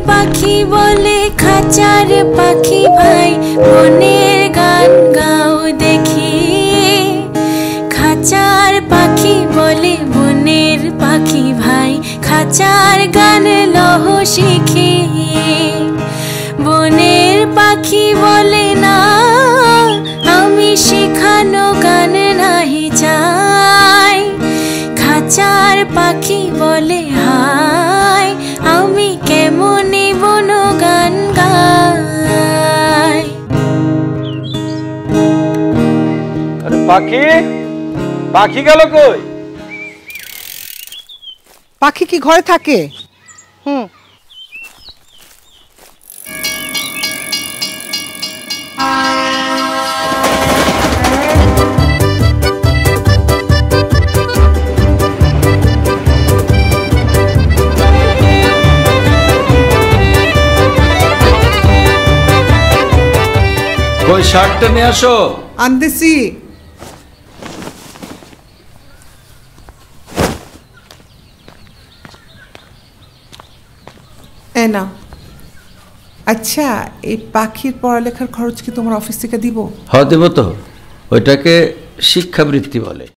পাখি বলে খাঁচার পাখি ভাই বনের গান গাও দেখি। খাঁচার পাখি বলে বনের পাখি ভাই খাঁচার গান লহ শিখি। বনের পাখি বলে না আমি শেখানো গান নাহি চাই। খাঁচার পাখি বলে হায় আমি কেমনে বন গান গাই। পাখি পাখি গেল কই? পাখি কি ঘরে থাকে? ওই শার্টটা নিয়ে আসো। আনতেছি। না আচ্ছা, এই পাখির পড়ালেখার খরচ কি তোমার অফিস থেকে দিব? হ্যাঁ দেব তো, ওইটাকে শিক্ষাবৃত্তি বলে।